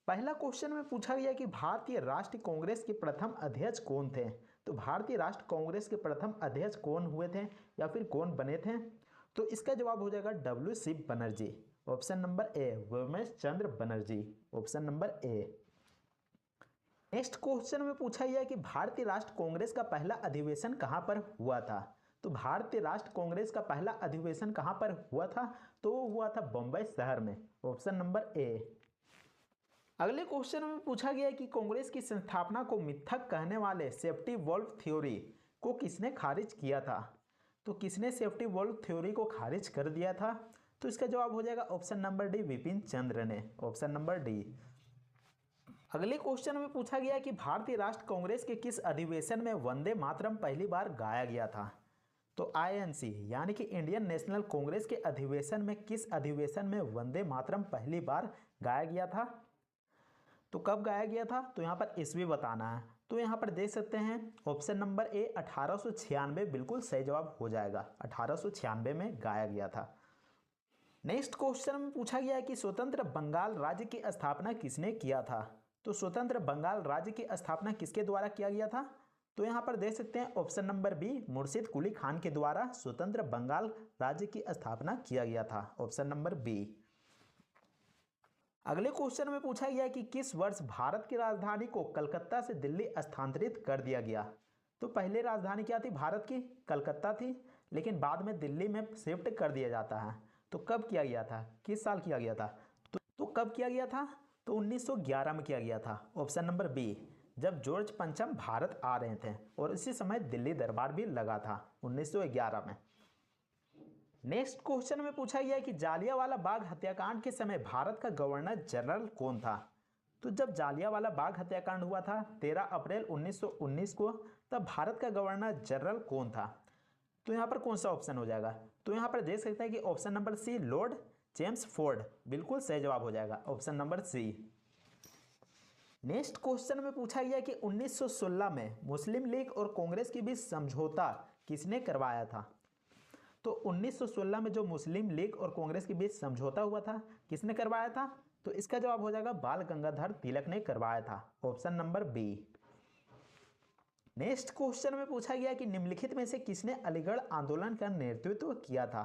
पहला क्वेश्चन में पूछा गया कि भारतीय राष्ट्रीय कांग्रेस के प्रथम अध्यक्ष कौन थे। तो भारतीय राष्ट्रीय कांग्रेस के प्रथम अध्यक्ष कौन हुए थे या फिर कौन बने थे। तो इसका जवाब हो जाएगा WC Banerjee. Option number A, Vyomesh Chandra Banerjee. Option number A. Next question में पूछा गया कि भारतीय राष्ट्रीय कांग्रेस का पहला अधिवेशन कहां पर हुआ था। तो भारतीय राष्ट्रीय कांग्रेस का पहला अधिवेशन कहां पर हुआ था। तो वो हुआ था बम्बई शहर में। ऑप्शन नंबर ए। अगले क्वेश्चन में पूछा गया कि कांग्रेस की संस्थापना को मिथक कहने वाले सेफ्टी वॉल्व थ्योरी को किसने खारिज किया था। तो किसने सेफ्टी वॉल्व थ्योरी को खारिज कर दिया था। तो इसका जवाब हो जाएगा ऑप्शन नंबर डी, विपिन चंद्र ने। Option number D. अगले क्वेश्चन में पूछा गया कि भारतीय राष्ट्रीय कांग्रेस के किस अधिवेशन में वंदे मातरम पहली बार गाया गया था। तो INC यानी कि इंडियन नेशनल कांग्रेस के अधिवेशन में किस अधिवेशन में वंदे मातरम पहली बार गाया गया था। तो कब गाया गया था। तो यहाँ पर ईस्वी बताना है। तो यहाँ पर देख सकते हैं ऑप्शन नंबर ए 1896 बिल्कुल सही जवाब हो जाएगा। 1896 में गाया गया था। नेक्स्ट क्वेश्चन में पूछा गया कि स्वतंत्र बंगाल राज्य की स्थापना किसने किया था। तो स्वतंत्र बंगाल राज्य की स्थापना किसके द्वारा किया गया था। तो यहाँ पर देख सकते हैं ऑप्शन नंबर बी, मुर्शिद कुली खान के द्वारा स्वतंत्र बंगाल राज्य की स्थापना किया गया था। Option number B. अगले क्वेश्चन में पूछा गया कि किस वर्ष भारत की राजधानी को कलकत्ता से दिल्ली स्थानांतरित कर दिया गया। तो पहले राजधानी क्या थी भारत की, कलकत्ता थी, लेकिन बाद में दिल्ली में शिफ्ट कर दिया जाता है। तो कब किया गया था, किस साल किया गया था। तो कब किया गया था। तो 1911 में किया गया था। ऑप्शन नंबर बी, जब जॉर्ज पंचम भारत आ रहे थे और इसी समय दिल्ली दरबार भी लगा था 1911 में। नेक्स्ट क्वेश्चन में पूछा गया कि जालियांवाला बाग हत्याकांड के समय भारत का गवर्नर जनरल कौन था। तो जब जालियांवाला बाग हत्याकांड हुआ था 13 अप्रैल 1919 को, तब भारत का गवर्नर जनरल कौन था। तो यहाँ पर कौन सा ऑप्शन हो जाएगा। तो यहाँ पर देख सकते हैं कि option number C, Lord James Ford बिल्कुल सही जवाब हो जाएगा। Option number C. Next question में पूछा गया कि 1916 में मुस्लिम लीग और कांग्रेस के बीच समझौता किसने करवाया था। तो 1916 में जो मुस्लिम लीग और कांग्रेस के बीच समझौता हुआ था किसने करवाया था। तो इसका जवाब हो जाएगा बाल गंगाधर तिलक ने करवाया था। Option number B. Next question में पूछा गया कि निम्नलिखित में से किसने अलीगढ़ आंदोलन का नेतृत्व किया था।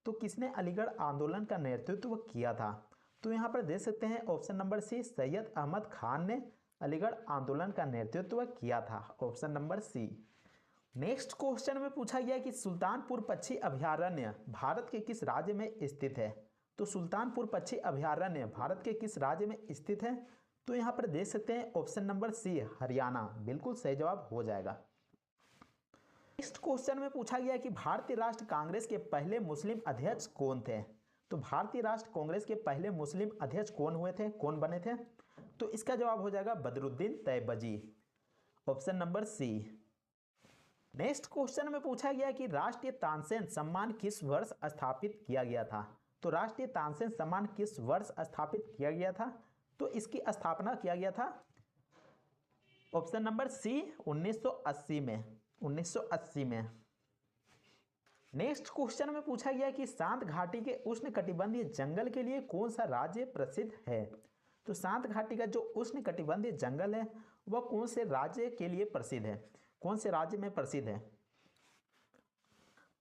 तो किसने अलीगढ़ आंदोलन का नेतृत्व किया था। तो यहाँ पर देख सकते हैं option number C, Syed Ahmad Khan ने अलीगढ़ आंदोलन का नेतृत्व किया था। Option number C. Next question में पूछा गया कि सुल्तानपुर पक्षी अभयारण्य भारत के किस राज्य में स्थित है। तो सुल्तानपुर पक्षी अभयारण्य भारत के किस राज्य में स्थित है। तो यहाँ पर देख सकते हैं ऑप्शन नंबर सी, हरियाणा बिल्कुल सही जवाब हो जाएगा। नेक्स्ट क्वेश्चन में पूछा गया कि भारतीय राष्ट्रीय कांग्रेस के पहले मुस्लिम अध्यक्ष कौन थे। तो भारतीय राष्ट्रीय कांग्रेस के पहले मुस्लिम अध्यक्ष कौन हुए थे, कौन बने थे। तो इसका जवाब हो जाएगा Badruddin Tyabji. Option number C. Next question में पूछा गया कि राष्ट्रीय तानसेन सम्मान किस वर्ष स्थापित किया गया था। तो राष्ट्रीय तानसेन सम्मान किस वर्ष स्थापित किया गया था। तो इसकी स्थापना किया गया था ऑप्शन नंबर सी, 1980 में। 1980 में। नेक्स्ट क्वेश्चन में पूछा गया कि शांत घाटी के उष्णकटिबंधीय जंगल के लिए कौन सा राज्य प्रसिद्ध है। तो शांत घाटी का जो उष्णकटिबंधीय जंगल है वह कौन से राज्य के लिए प्रसिद्ध है, कौन से राज्य में प्रसिद्ध है।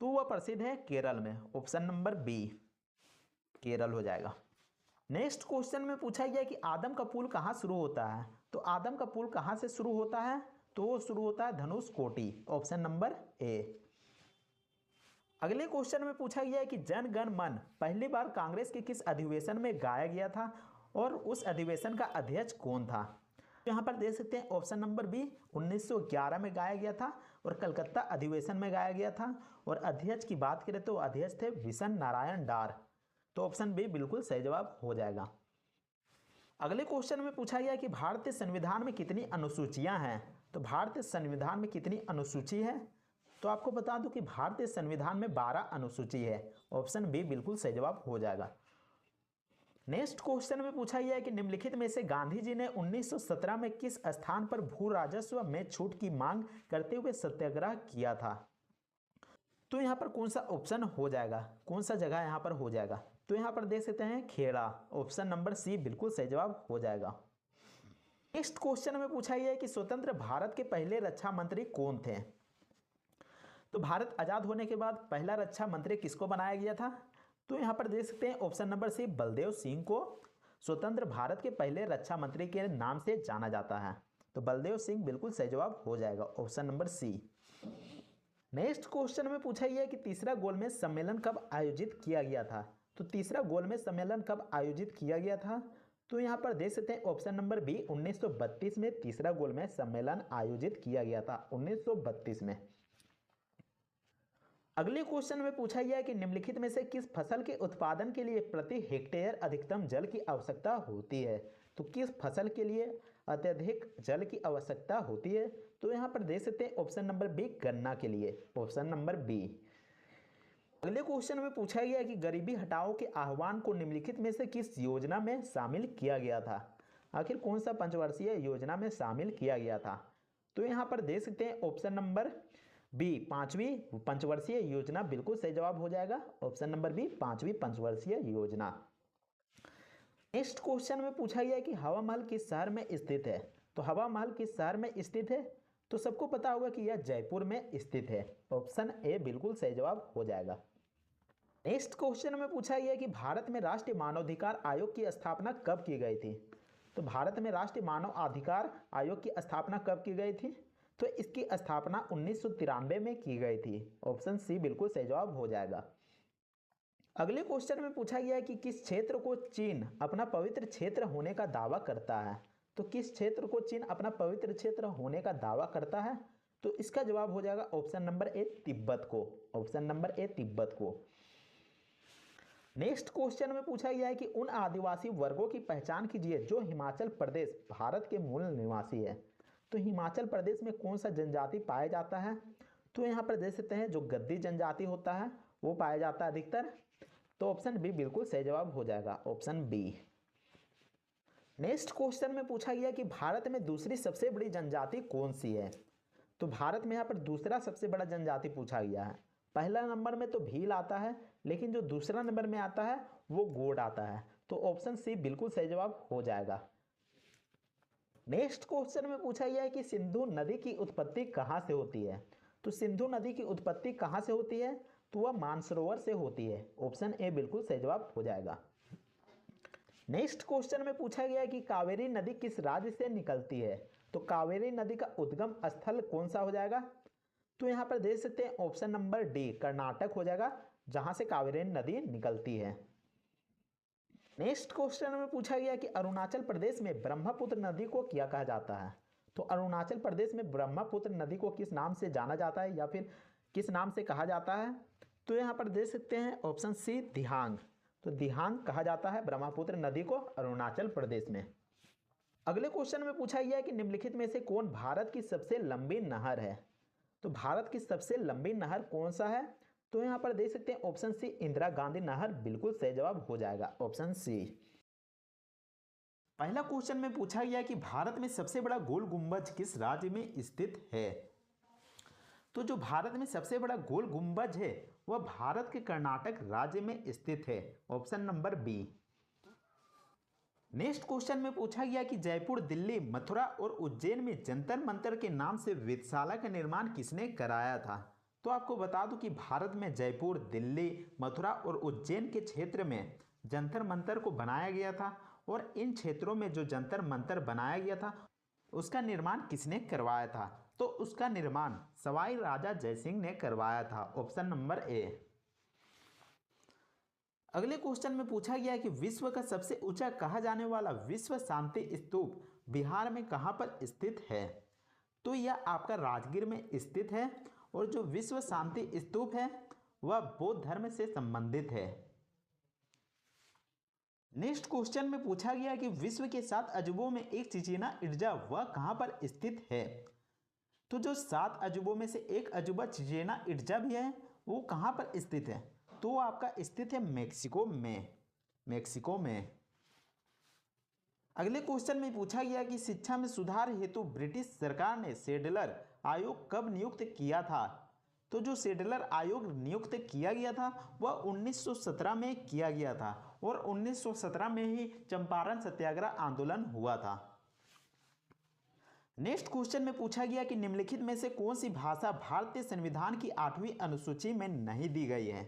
तो वह प्रसिद्ध है केरल में। ऑप्शन नंबर बी, केरल हो जाएगा। नेक्स्ट क्वेश्चन में पूछा गया कि आदम का पुल कहाँ शुरू होता है। तो आदम का पुल कहाँ से शुरू होता है। तो वो शुरू होता है धनुष कोटी। ऑप्शन नंबर ए। अगले क्वेश्चन में पूछा गया है कि जन गण मन पहली बार कांग्रेस के किस अधिवेशन में गाया गया था और उस अधिवेशन का अध्यक्ष कौन था। यहाँ पर देख सकते हैं ऑप्शन नंबर बी, 1911 में गाया गया था और कलकत्ता अधिवेशन में गाया गया था। और अध्यक्ष की बात करें तो अध्यक्ष थे विशन नारायण डार। तो ऑप्शन बी बिल्कुल सही जवाब हो जाएगा। अगले क्वेश्चन में पूछा गया कि भारतीय संविधान में कितनी अनुसूचियां हैं। तो भारतीय संविधान में कितनी अनुसूची है। तो आपको बता दूं कि भारतीय संविधान में 12 अनुसूची है। ऑप्शन बी बिल्कुल सही जवाब हो जाएगा। नेक्स्ट क्वेश्चन में पूछा गया है कि निम्नलिखित में से गांधी जी ने 1917 में किस स्थान पर भू राजस्व में छूट की मांग करते हुए सत्याग्रह किया था। तो यहाँ पर कौन सा ऑप्शन हो जाएगा, कौन सा जगह यहाँ पर हो जाएगा। तो यहाँ पर देख सकते हैं खेड़ा। ऑप्शन नंबर सी बिल्कुल सही जवाब हो जाएगा। नेक्स्ट क्वेश्चन में पूछा गया है कि स्वतंत्र भारत के पहले रक्षा मंत्री कौन थे। तो भारत आजाद होने के बाद पहला रक्षा मंत्री किसको बनाया गया था। तो यहाँ पर देख सकते हैं option number C, Baldev Singh को स्वतंत्र भारत के पहले रक्षा मंत्री के नाम से जाना जाता है। तो बलदेव सिंह बिल्कुल सही जवाब हो जाएगा, option number C. Next question में पूछा गया है कि तीसरा गोलमेज सम्मेलन कब आयोजित किया गया था। तो तीसरा गोलमेज सम्मेलन कब आयोजित किया गया था। तो यहाँ पर देख सकते हैं ऑप्शन नंबर बी, 1932 में तीसरा गोलमेज सम्मेलन आयोजित किया गया था, 1932 में। अगले क्वेश्चन में पूछा गया है कि निम्नलिखित में से किस फसल के उत्पादन के लिए प्रति हेक्टेयर अधिकतम जल की आवश्यकता होती है। तो किस फसल के लिए अत्यधिक जल की आवश्यकता होती है। तो यहाँ पर देख सकते हैं ऑप्शन नंबर बी, गन्ना के लिए, ऑप्शन नंबर बी। अगले क्वेश्चन में पूछा गया कि गरीबी हटाओ के आह्वान को निम्नलिखित में से किस योजना में शामिल किया गया था। आखिर कौन सा पंचवर्षीय योजना में शामिल किया गया था। तो यहाँ पर देख सकते हैं ऑप्शन नंबर बी, पांचवी पंचवर्षीय योजना बिल्कुल सही जवाब हो जाएगा, ऑप्शन नंबर बी, पांचवी पंचवर्षीय योजना। नेक्स्ट क्वेश्चन में पूछा गया कि हवा महल किस शहर में स्थित है। तो हवा महल किस शहर में स्थित है। तो सबको पता होगा कि यह जयपुर में स्थित है, ऑप्शन ए बिल्कुल सही जवाब हो जाएगा। नेक्स्ट क्वेश्चन में पूछा गया कि भारत में राष्ट्रीय मानवाधिकार आयोग की स्थापना कब की गई थी। तो भारत में राष्ट्रीय मानव अधिकार आयोग की स्थापना कब की गई थी। तो इसकी स्थापना 1993 में की गई थी, ऑप्शन सी बिल्कुल सही जवाब हो जाएगा। अगले क्वेश्चन में पूछा गया है कि किस क्षेत्र को चीन अपना पवित्र क्षेत्र होने का दावा करता है। तो किस क्षेत्र को चीन अपना पवित्र क्षेत्र होने का दावा करता है। तो इसका जवाब हो जाएगा ऑप्शन नंबर ए, तिब्बत को, ऑप्शन नंबर ए, तिब्बत को। नेक्स्ट क्वेश्चन में पूछा गया है कि उन आदिवासी वर्गों की पहचान कीजिए जो हिमाचल प्रदेश भारत के मूल निवासी है। तो हिमाचल प्रदेश में कौन सा जनजाति पाया जाता है। तो यहाँ पर देख सकते हैं जो गद्दी जनजाति होता है वो पाया जाता है अधिकतर। तो ऑप्शन बी बिल्कुल सही जवाब हो जाएगा, ऑप्शन बी। नेक्स्ट क्वेश्चन में पूछा गया कि भारत में दूसरी सबसे बड़ी जनजाति कौन सी है। तो भारत में यहाँ पर दूसरा सबसे बड़ा जनजाति पूछा गया है। पहला नंबर में तो भील आता है, लेकिन जो दूसरा नंबर में आता है वो गोंड आता है। तो ऑप्शन सी बिल्कुल सही जवाब हो जाएगा। नेक्स्ट क्वेश्चन में पूछा गया है कि सिंधु नदी की उत्पत्ति कहाँ से होती है। तो सिंधु नदी की उत्पत्ति कहाँ से होती है। तो वह मानसरोवर से होती है, ऑप्शन ए बिल्कुल सही जवाब हो जाएगा। नेक्स्ट क्वेश्चन में पूछा गया है कि कावेरी नदी किस राज्य से निकलती है। तो कावेरी नदी का उद्गम स्थल कौन सा हो जाएगा। तो यहाँ पर देख सकते हैं ऑप्शन नंबर डी, कर्नाटक हो जाएगा, जहां से कावेरी नदी निकलती है। नेक्स्ट क्वेश्चन में पूछा गया कि अरुणाचल प्रदेश में ब्रह्मपुत्र नदी को क्या कहा जाता है। तो अरुणाचल प्रदेश में ब्रह्मपुत्र नदी को किस नाम से जाना जाता है या फिर किस नाम से कहा जाता है। तो यहाँ पर देख सकते हैं ऑप्शन सी, दिहांग। तो दिहांग कहा जाता है ब्रह्मपुत्र नदी को अरुणाचल प्रदेश में। अगले क्वेश्चन में पूछा गया कि निम्नलिखित में से कौन भारत की सबसे लंबी नहर है। तो भारत की सबसे लंबी नहर कौन सा है। तो यहाँ पर देख सकते हैं ऑप्शन सी, इंदिरा गांधी नहर बिल्कुल सही जवाब हो जाएगा, ऑप्शन सी। पहला क्वेश्चन में पूछा गया कि भारत में सबसे बड़ा गोल गुंबज किस राज्य में स्थित है। तो जो भारत में सबसे बड़ा गोल गुंबज है वह भारत के कर्नाटक राज्य में स्थित है, option number B. Next question में पूछा गया कि जयपुर, दिल्ली, मथुरा और उज्जैन में जंतर मंतर के नाम से वेधशाला का निर्माण किसने कराया था। तो आपको बता दूं कि भारत में जयपुर, दिल्ली, मथुरा और उज्जैन के क्षेत्र में जंतर मंतर को बनाया गया था और इन क्षेत्रों में जो जंतर मंतर बनाया गया था उसका निर्माण किसने करवाया था। तो उसका निर्माण सवाई राजा जयसिंह ने करवाया था, ऑप्शन नंबर ए। अगले क्वेश्चन में पूछा गया है कि विश्व का सबसे ऊंचा कहा जाने वाला विश्व शांति स्तूप बिहार में कहां पर स्थित है। तो यह आपका राजगीर में स्थित है और जो विश्व शांति स्तूप है वह बौद्ध धर्म से संबंधित है। नेक्स्ट क्वेश्चन में पूछा गया कि विश्व के 7 अजूबों में एक चिचिना इट्जा वह कहां पर स्थित है। तो जो 7 अजूबों में से एक अजूबा चिचिना इट्जा भी है वो कहां पर स्थित है। तो आपका स्थित है मेक्सिको में, मेक्सिको में। अगले क्वेश्चन में पूछा गया कि शिक्षा में सुधार हेतु ब्रिटिश सरकार ने सेडलर आयोग कब नियुक्त किया था। तो जो सेडलर आयोग नियुक्त किया गया था वह 1917 में किया गया था, और 1917 में ही चंपारण सत्याग्रह आंदोलन हुआ था। नेक्स्ट क्वेश्चन में पूछा गया कि निम्नलिखित में से कौन सी भाषा भारतीय संविधान की 8वीं अनुसूची में नहीं दी गई है।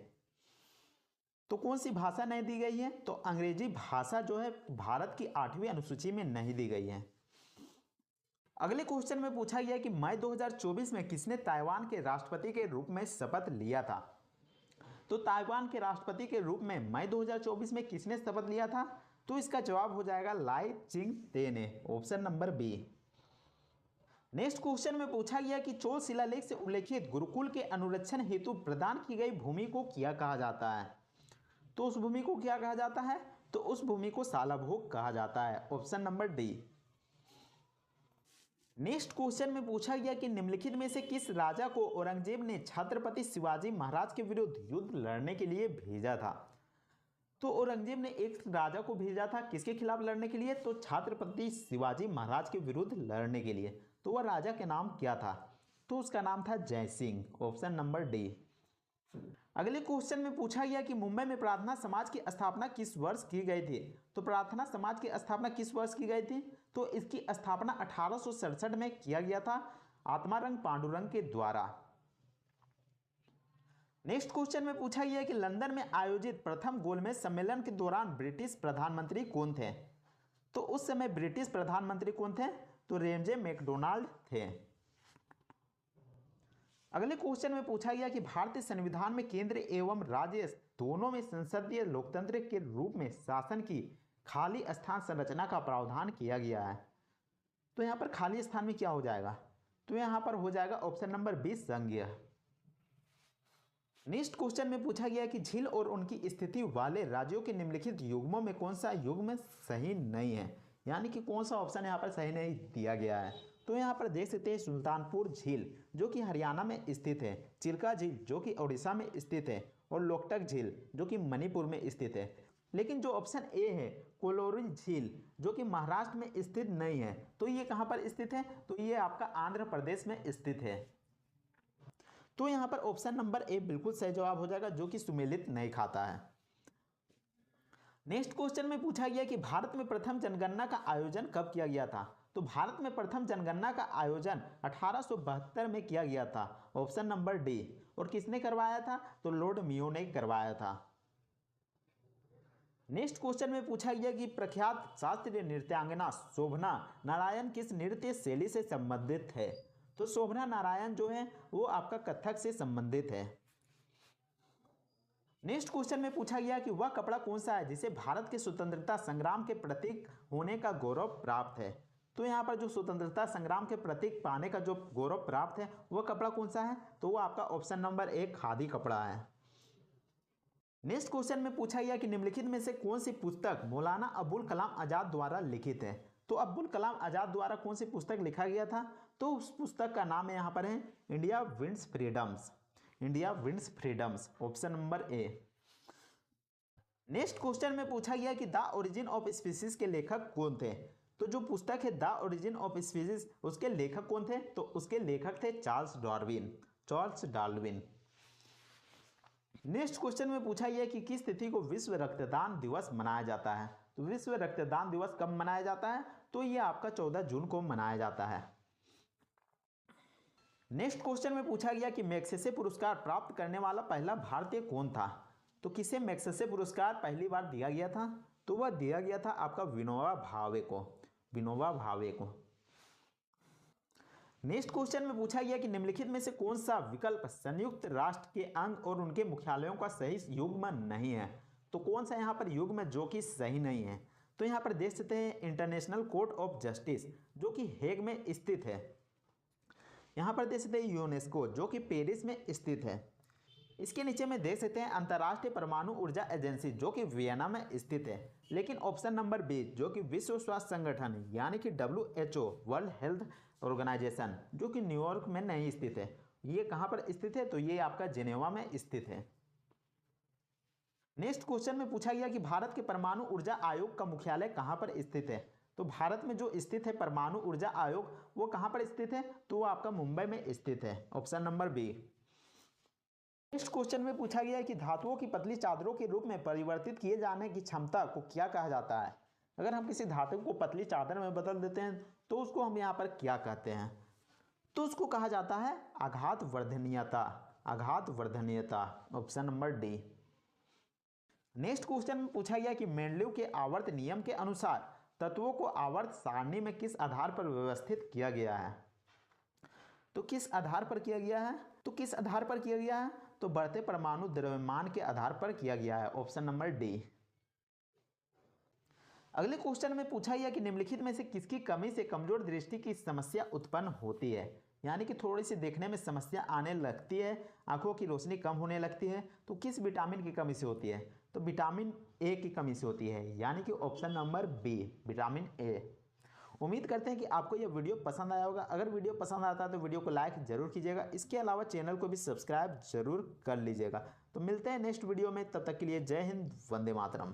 तो कौन सी भाषा नहीं दी गई है, तो अंग्रेजी भाषा जो है भारत की 8वीं अनुसूची में नहीं दी गई है। अगले क्वेश्चन में पूछा गया कि मई 2024 में किसने ताइवान के राष्ट्रपति के रूप में शपथ लिया था। तो ताइवान के राष्ट्रपति के रूप में मई 2024 में किसने शपथ लिया था, तो इसका जवाब हो जाएगा लाई चिंग-ते ने, option number B. Next question में पूछा गया कि चोल शिलालेख से उल्लेखित गुरुकुल के अनुरक्षण हेतु प्रदान की गई भूमि को क्या कहा जाता है। तो उस भूमि को क्या कहा जाता है, तो उस भूमि को सालाभोग कहा जाता है, option number D. Next question में पूछा गया कि निम्नलिखित में से किस राजा को औरंगजेब ने छत्रपति शिवाजी महाराज के विरुद्ध युद्ध लड़ने के लिए भेजा था। तो औरंगजेब ने एक राजा को भेजा था किसके खिलाफ लड़ने के लिए, तो छत्रपति शिवाजी महाराज के विरुद्ध लड़ने के लिए। तो वह राजा के नाम क्या था, तो उसका नाम था जय सिंह, ऑप्शन नंबर डी। अगले क्वेश्चन में पूछा गया कि मुंबई में प्रार्थना समाज की स्थापना किस वर्ष की गई थी। तो प्रार्थना समाज की स्थापना किस वर्ष की गई थी, तो इसकी स्थापना 1867 में किया गया था आत्मारंग पांडुरंग के द्वारा। नेक्स्ट क्वेश्चन में पूछा गया कि लंदन में आयोजित प्रथम गोलमेज सम्मेलन के दौरान ब्रिटिश प्रधानमंत्री कौन थे। तो उस समय ब्रिटिश प्रधानमंत्री कौन थे, तो रेमजे मैकडोनाल्ड थे। अगले क्वेश्चन में पूछा गया कि भारतीय संविधान में केंद्र एवं राज्य दोनों में संसदीय लोकतंत्र के रूप में शासन की खाली स्थान संरचना का प्रावधान किया गया है। तो यहाँ पर खाली स्थान में क्या हो जाएगा, तो यहाँ पर हो जाएगा ऑप्शन नंबर 20 संज्ञा। नेक्स्ट क्वेश्चन में पूछा गया कि झील और उनकी स्थिति वाले राज्यों के निम्नलिखित युग्मों में कौन सा युग्म सही नहीं है, यानी कि कौन सा ऑप्शन यहाँ पर सही नहीं दिया गया है। तो यहाँ पर देख सकते हैं सुल्तानपुर झील जो कि हरियाणा में स्थित है, चिल्का झील जो कि उड़ीसा में स्थित है, और लोकटक झील जो कि मणिपुर में स्थित है। लेकिन जो ऑप्शन ए है कोलोरी झील जो कि महाराष्ट्र में स्थित नहीं है, तो ये कहाँ पर स्थित है, तो ये आपका आंध्र प्रदेश में स्थित है। तो यहाँ पर ऑप्शन नंबर ए बिल्कुल सही जवाब हो जाएगा, जो कि सुमेलित नहीं खाता है। नेक्स्ट क्वेश्चन में पूछा गया कि भारत में प्रथम जनगणना का आयोजन कब किया गया था। तो भारत में प्रथम जनगणना का आयोजन 1872 में किया गया था, ऑप्शन नंबर डी। और किसने करवाया था, तो लॉर्ड मियो ने करवाया था। नेक्स्ट क्वेश्चन में पूछा गया कि प्रख्यात शास्त्रीय नृत्यांगना शोभना नारायण किस नृत्य शैली से संबंधित है। तो शोभना नारायण जो है वो आपका कथक से संबंधित है। नेक्स्ट क्वेश्चन में पूछा गया कि वह कपड़ा कौन सा है जिसे भारत के स्वतंत्रता संग्राम के प्रतीक होने का गौरव प्राप्त है। तो यहाँ पर जो स्वतंत्रता संग्राम के प्रतीक पाने का जो गौरव प्राप्त है वह कपड़ा कौन सा है, तो वो आपका ऑप्शन नंबर ए खादी कपड़ा है। नेक्स्ट क्वेश्चन में पूछा गया कि निम्नलिखित में से कौन सी पुस्तक मौलाना अबुल कलाम आजाद द्वारा लिखित है। तो अब्दुल कलाम आजाद द्वारा कौन सी पुस्तक लिखा गया था, तो उस पुस्तक का नाम यहाँ पर है India wins freedoms, India wins freedoms, option number A. Next question में पूछा गया कि द ओरिजिन ऑफ स्पीसीज के लेखक कौन थे। तो जो पुस्तक है द ओरिजिन ऑफ स्पीसीज उसके लेखक कौन थे, तो उसके लेखक थे Charles Darwin, Charles Darwin. Next question में पूछा गया कि किस तिथि को विश्व रक्तदान दिवस मनाया जाता है। तो विश्व रक्तदान दिवस कब मनाया जाता है, तो ये आपका 14 जून को मनाया जाता है। नेक्स्ट क्वेश्चन में पूछा गया कि मैग्सेसे पुरस्कार प्राप्त करने वाला पहला भारतीय कौन था। तो किसे मैग्सेसे पुरस्कार पहली बार दिया गया था, तो वह दिया गया था आपका विनोबा भावे को, विनोबा भावे को। नेक्स्ट क्वेश्चन में पूछा गया कि निम्नलिखित में से कौन सा विकल्प संयुक्त राष्ट्र के अंग और उनके मुख्यालयों का सही युग्म नहीं है। तो कौन सा यहाँ पर युग्म जो कि सही नहीं है, तो यहाँ पर देख सकते हैं इंटरनेशनल कोर्ट ऑफ जस्टिस जो कि हेग में स्थित है। यहाँ पर देख सकते हैं यूनेस्को जो कि पेरिस में स्थित है। इसके नीचे में देख सकते हैं अंतर्राष्ट्रीय परमाणु ऊर्जा एजेंसी जो कि वियना में स्थित है। लेकिन ऑप्शन नंबर बी जो कि विश्व स्वास्थ्य संगठन यानी कि WHO वर्ल्ड हेल्थ ऑर्गेनाइजेशन जो कि न्यूयॉर्क में नहीं स्थित है, ये कहाँ पर स्थित है, तो ये आपका जेनेवा में स्थित है। नेक्स्ट क्वेश्चन में पूछा गया कि भारत के परमाणु ऊर्जा आयोग का मुख्यालय कहाँ पर स्थित है। तो भारत में जो स्थित है परमाणु ऊर्जा आयोग वो कहाँ पर स्थित है, तो वो आपका मुंबई में स्थित है, option number B. Next question में पूछा गया है कि धातुओं की पतली चादरों के रूप में परिवर्तित किए जाने की क्षमता को क्या कहा जाता है। अगर हम किसी धातु को पतली चादर में बदल देते हैं तो उसको हम यहाँ पर क्या कहते हैं? तो उसको कहा जाता है आघात वर्धनीयता। आघात वर्धनीयता, option number D. Next question में पूछा गया कि मेंडलीव के आवर्त नियम के अनुसार तत्वों को आवर्त सारणी में किस आधार पर व्यवस्थित किया गया है? तो किस आधार पर किया गया है? तो किस आधार पर किया गया है? तो बढ़ते परमाणु द्रव्यमान के आधार पर किया गया है, ऑप्शन नंबर डी। अगले क्वेश्चन में पूछा गया कि निम्नलिखित में से किसकी कमी से कमजोर दृष्टि की समस्या उत्पन्न होती है? यानी कि थोड़ी सी देखने में समस्या आने लगती है, आंखों की रोशनी कम होने लगती है, तो किस विटामिन की कमी से होती है? तो विटामिन ए की कमी से होती है, यानी कि option number B, vitamin A. उम्मीद करते हैं कि आपको यह वीडियो पसंद आया होगा। अगर वीडियो पसंद आता है तो वीडियो को लाइक जरूर कीजिएगा। इसके अलावा चैनल को भी सब्सक्राइब जरूर कर लीजिएगा। तो मिलते हैं नेक्स्ट वीडियो में, तब तक के लिए जय हिंद, वंदे मातरम।